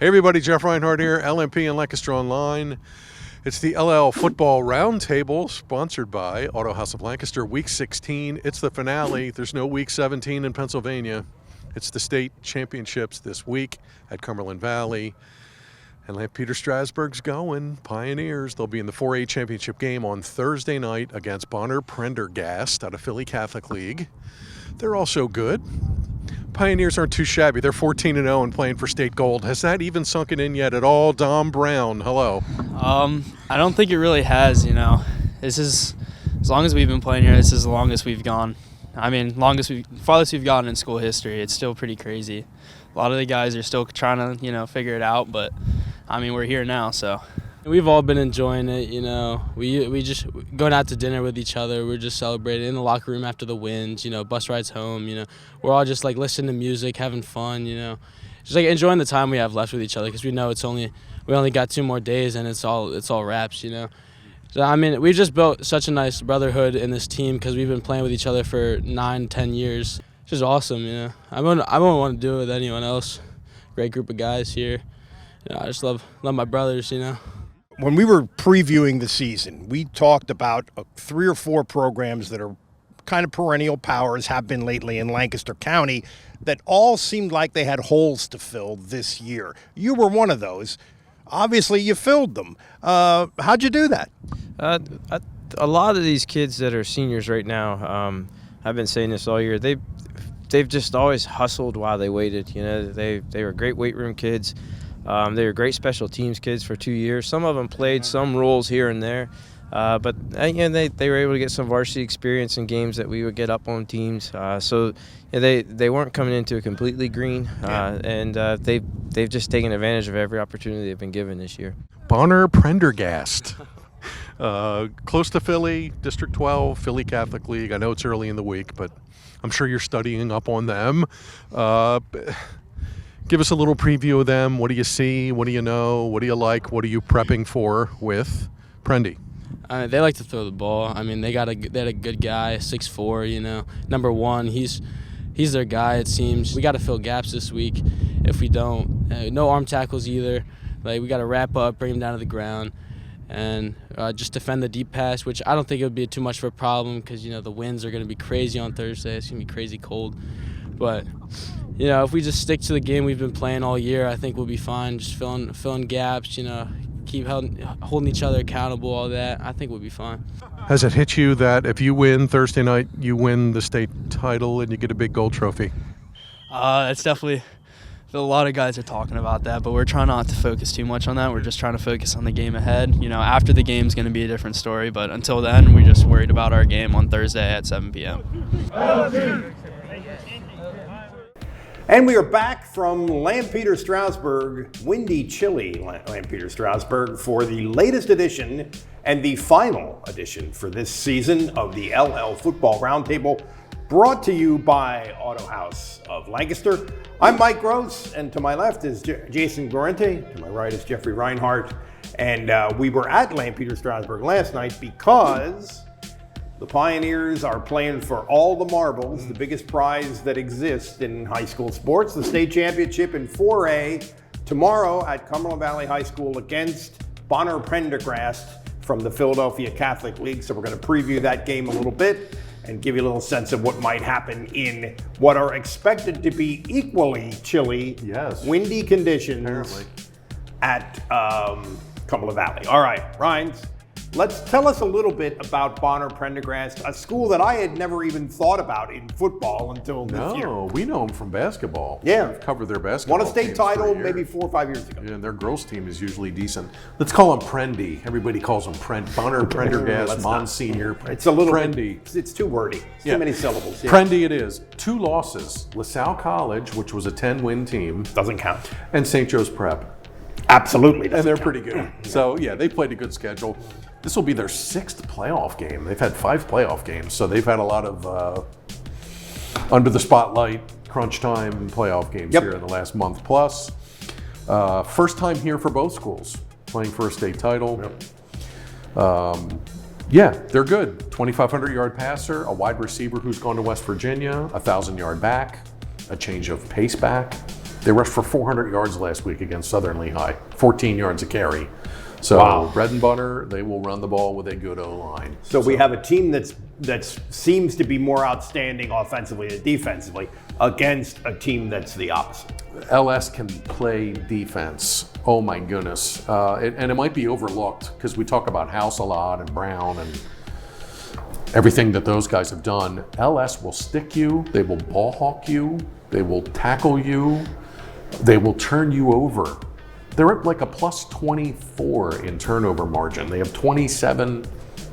Hey everybody, Jeff Reinhardt here, LMP and Lancaster Online. It's the LL Football Roundtable, sponsored by Auto House of Lancaster. Week 16, it's the finale. There's no Week 17 in Pennsylvania. It's the state championships this week at Cumberland Valley. And Lampeter-Strasburg's going, Pioneers. They'll be in the 4A championship game on Thursday night against Bonner-Prendergast out of Philly Catholic League. They're also good. Pioneers aren't too shabby. They're 14-0 and playing for state gold. Has that even sunken in yet at all? Dom Brown, hello. I don't think it really has, This is, as long as we've been playing here, this is the longest we've gone. I mean, farthest we've gone in school history. It's still pretty crazy. A lot of the guys are still trying to, figure it out, but, we're here now, so. We've all been enjoying it, We just going out to dinner with each other. We're just celebrating in the locker room after the wins, bus rides home, We're all just listening to music, having fun, Just enjoying the time we have left with each other because we know we only got 2 more days and it's all wraps, So we've just built such a nice brotherhood in this team because we've been playing with each other for 9-10 years. It's just awesome, I wouldn't want to do it with anyone else. Great group of guys here. I just love my brothers, When we were previewing the season, we talked about 3 or 4 programs that are kind of perennial powers, have been lately in Lancaster County, that all seemed like they had holes to fill this year. You were one of those. Obviously, you filled them. How'd you do that? A lot of these kids that are seniors right now, I've been saying this all year, they've just always hustled while they waited. They were great weight room kids. They were great special teams kids for 2 years. Some of them played some roles here and there, but they were able to get some varsity experience in games that we would get up on teams. So they weren't coming into it completely green, and they've just taken advantage of every opportunity they've been given this year. Bonner-Prendergast, close to Philly, District 12, Philly Catholic League. I know it's early in the week, but I'm sure you're studying up on them. Give us a little preview of them. What do you see? What do you know? What do you like? What are you prepping for with Prendy? They like to throw the ball. They had a good guy, 6'4", Number 1, he's their guy, it seems. We got to fill gaps this week. If we don't, no arm tackles either. We got to wrap up, bring him down to the ground, and just defend the deep pass, which I don't think it would be too much of a problem because, the winds are going to be crazy on Thursday. It's going to be crazy cold. But if we just stick to the game we've been playing all year, I think we'll be fine. Just filling gaps, keep holding each other accountable, all that. I think we'll be fine. Has it hit you that if you win Thursday night, you win the state title and you get a big gold trophy? It's definitely, a lot of guys are talking about that, but we're trying not to focus too much on that. We're just trying to focus on the game ahead. After the game's going to be a different story, but until then, we're just worried about our game on Thursday at 7 p.m. And we are back from Lampeter-Strasburg, windy, chilly Lampeter-Strasburg, for the latest edition and the final edition for this season of the LL Football Roundtable, brought to you by Auto House of Lancaster. I'm Mike Gross, and to my left is Jason Glorente. To my right is Jeffrey Reinhardt. And we were at Lampeter-Strasburg last night because the Pioneers are playing for all the marbles, the biggest prize that exists in high school sports, the state championship in 4A, tomorrow at Cumberland Valley High School against Bonner-Prendergast from the Philadelphia Catholic League. So we're going to preview that game a little bit and give you a little sense of what might happen in what are expected to be equally chilly, windy conditions at Cumberland Valley. All right, Rhines. Tell us a little bit about Bonner-Prendergast, a school that I had never even thought about in football until this year. No, we know them from basketball. Yeah. We've covered their basketball. Won a state title maybe 4 or 5 years ago. Yeah, and their girls team is usually decent. Let's call them Prendy. Everybody calls them Bonner-Prendergast, Monsignor. It's a little Prendy. It's too wordy. It's too many syllables. Yeah. Prendy it is. 2 losses. LaSalle College, which was a 10-win team. Doesn't count. And St. Joe's Prep. Absolutely. And they're pretty good. So, they played a good schedule. This will be their 6th playoff game. They've had 5 playoff games, so they've had a lot of under the spotlight, crunch time playoff games here in the last month plus. First time here for both schools, playing for a state title. They're good. 2,500-yard passer, a wide receiver who's gone to West Virginia, a 1,000-yard back, a change of pace back. They rushed for 400 yards last week against Southern Lehigh, 14 yards a carry. So Wow. bread and butter, they will run the ball with a good O-line. So we have a team that seems to be more outstanding offensively than defensively against a team that's the opposite. LS can play defense. Oh my goodness. And it might be overlooked because we talk about House a lot and Brown and everything that those guys have done. LS will stick you, they will ball hawk you, they will tackle you, they will turn you over. They're at like a plus 24 in turnover margin. They have 27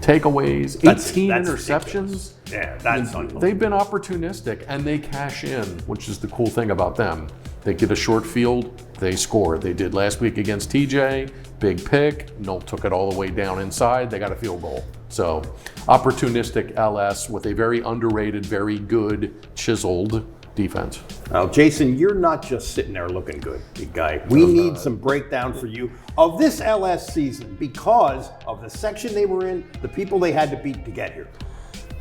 takeaways, 18 That's interceptions. ridiculous. Yeah, that's unbelievable. They've been opportunistic and they cash in, which is the cool thing about them. They get a short field, they score. They did last week against TJ, big pick. Nolt took it all the way down inside. They got a field goal. So opportunistic LS with a very underrated, very good, chiseled defense. Now, Jason, you're not just sitting there looking good, big guy. We need some breakdown for you of this LS season because of the section they were in, the people they had to beat to get here.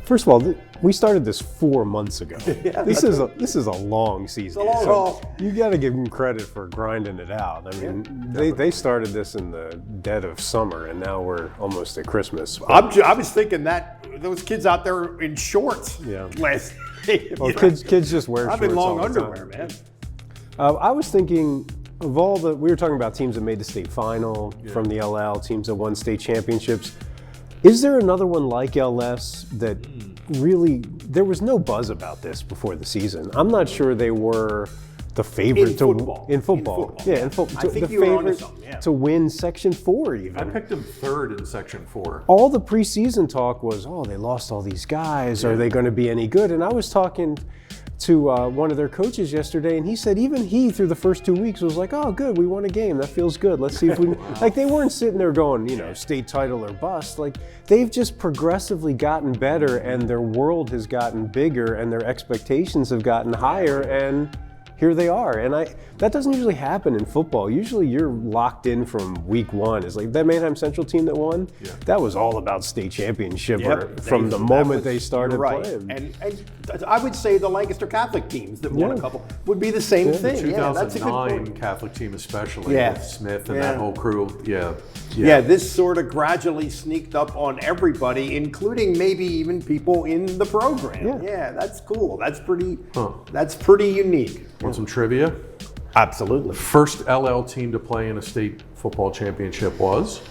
First of all, we started this 4 months ago. Yeah, this is a long season. It's a long haul. You got to give them credit for grinding it out. I mean, they started this in the dead of summer, and now we're almost at Christmas. I was thinking that those kids out there in shorts last. Well, kids just wear I've shorts been long all the underwear, time. man. I was thinking of all the, we were talking about teams that made the state final from the LL, teams that won state championships. Is there another one like LS that really, there was no buzz about this before the season? I'm not sure they were the favorite In football. in football. Yeah, in football. I think the you were onto favorite something, yeah. to win Section 4 even. I picked them third in Section 4. All the preseason talk was, oh, they lost all these guys. Are they going to be any good? And I was talking to one of their coaches yesterday, and he said even he, through the first 2 weeks, was like, oh, good, we won a game. That feels good. Let's see if we... Like, they weren't sitting there going, state title or bust. Like, they've just progressively gotten better, and their world has gotten bigger, and their expectations have gotten higher, and here they are. And that doesn't usually happen in football. Usually you're locked in from week one. It's like that Manheim Central team that won, that was all about state championship from the moment they started playing. And I would say the Lancaster Catholic teams that won a couple would be the same thing. The Yeah, that's a good 2009 point. Catholic team especially, Yeah. with Smith and Yeah. that whole crew. Yeah, this sort of gradually sneaked up on everybody, including maybe even people in the program. Yeah, that's cool. That's pretty unique. Want some trivia? Absolutely. First LL team to play in a state football championship was?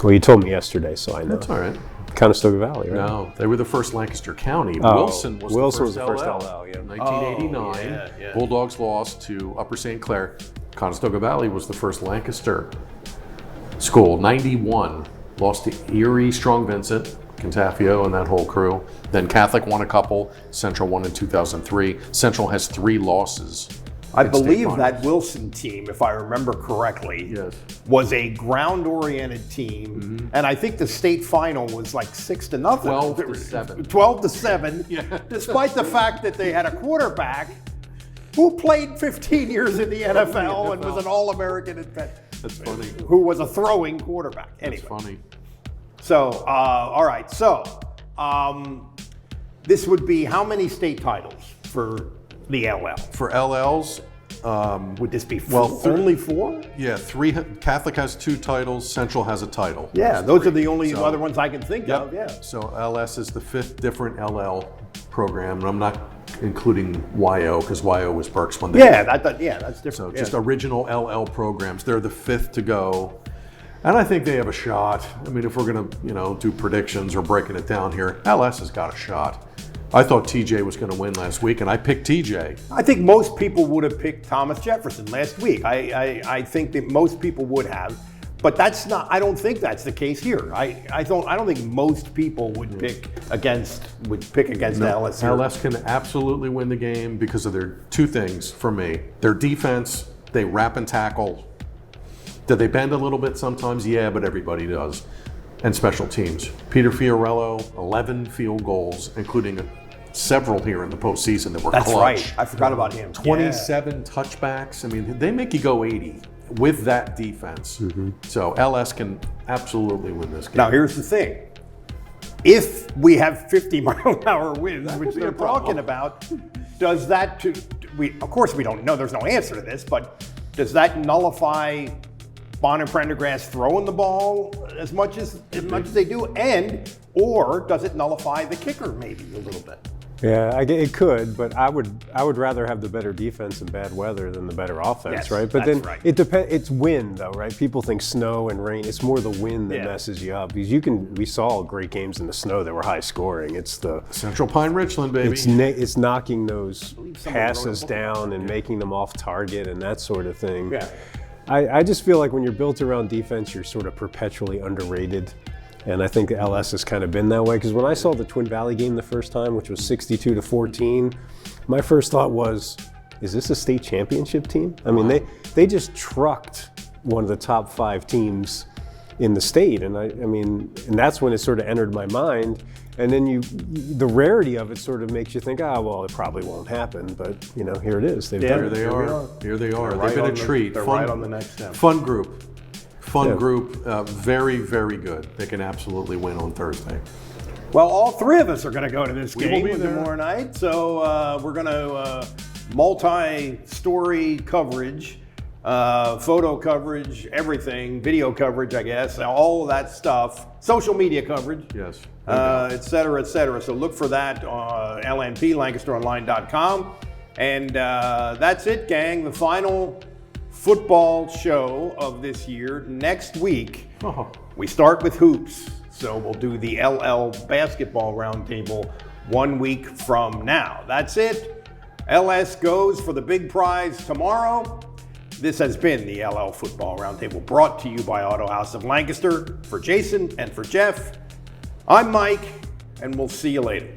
Well, you told me yesterday, so I know. That's all right. Conestoga Valley, right? No, they were the first Lancaster County. Oh, Wilson was the first LL. LL, yeah. 1989. yeah. Bulldogs lost to Upper St. Clair. Conestoga Valley was the first Lancaster school. 91 lost to Erie, Strong Vincent, Contafio, and that whole crew. Then Catholic won a couple. Central won in 2003. Central has 3 losses. I in state believe finals. that Wilson team, if I remember correctly, was a ground-oriented team, and I think the state final was like 6-0. 12-7. 12-7. Despite the fact that they had a quarterback who played 15 years in the NFL and was an All-American at Penn. That's funny. Who was a throwing quarterback. Anyway. That's funny. So, all right. So, this would be how many state titles for the LL? For LLs, Would this be Well, only 4? yeah, 3. Catholic has 2 titles. Central has a title. Yeah, those are the only So- other ones I can think of. Yeah. So LS is the 5th different LL program, and I'm not including YO because YO was Berks when they. Yeah, that's different. So yeah. just original LL programs. They're the 5th to go, and I think they have a shot. I mean, if we're gonna do predictions or breaking it down here, LS has got a shot. I thought TJ was going to win last week, and I picked TJ. I think most people would have picked Thomas Jefferson last week. I think that most people would have, but that's not. I don't think that's the case here. I don't think most people would pick against LS. here. LS can absolutely win the game because of their 2 things for me. Their defense, they wrap and tackle. Do they bend a little bit sometimes? Yeah, but everybody does. And special teams. Peter Fiorello, 11 field goals, including several here in the postseason that were That's clutch. right. I forgot about him. 27 touchbacks. I mean, they make you go 80 with that defense. So LS can absolutely win this game. Now here's the thing. If we have 50-mile-an-hour winds, which be a they're problem. talking about, does that of course we don't know, there's no answer to this, but does that nullify Bonner-Prendergast throwing the ball as much as they do, or does it nullify the kicker maybe a little bit? Yeah, it could, but I would rather have the better defense in bad weather than the better offense, Yes, right? But that's then right. it depends. It's wind, though, right? People think snow and rain. It's more the wind that Yeah. messes you up. Because we saw great games in the snow that were high scoring. It's the Central Pine Richland, baby. it's knocking those passes wrote a book down and making them off target and that sort of thing. Yeah. I just feel like when you're built around defense, you're sort of perpetually underrated. And I think LS has kind of been that way, because when I saw the Twin Valley game the first time, which was 62-14, my first thought was, is this a state championship team? I mean, they just trucked one of the top 5 teams in the state. And and that's when it sort of entered my mind. And then the rarity of it sort of makes you think, well, it probably won't happen. But, here it is. They've done Here it. they are. Here they are. They're They've been right a on the- treat. they're Fun, right on the next step. Fun group. Fun Yeah. group. Very, very good. They can absolutely win on Thursday. Well, all 3 of us are going to go to this We will game be there. tomorrow night, so we're going to multi-story coverage, photo coverage, everything, video coverage, I guess, all of that stuff, social media coverage, Yes. et cetera, et cetera. So look for that on LNP, LancasterOnline.com. And that's it, gang. The final football show of this year. Next week, we start with hoops. So we'll do the LL Basketball Roundtable 1 week from now. That's it. LS goes for the big prize tomorrow. This has been the LL Football Roundtable, brought to you by Auto House of Lancaster. For Jason and for Jeff, I'm Mike, and we'll see you later.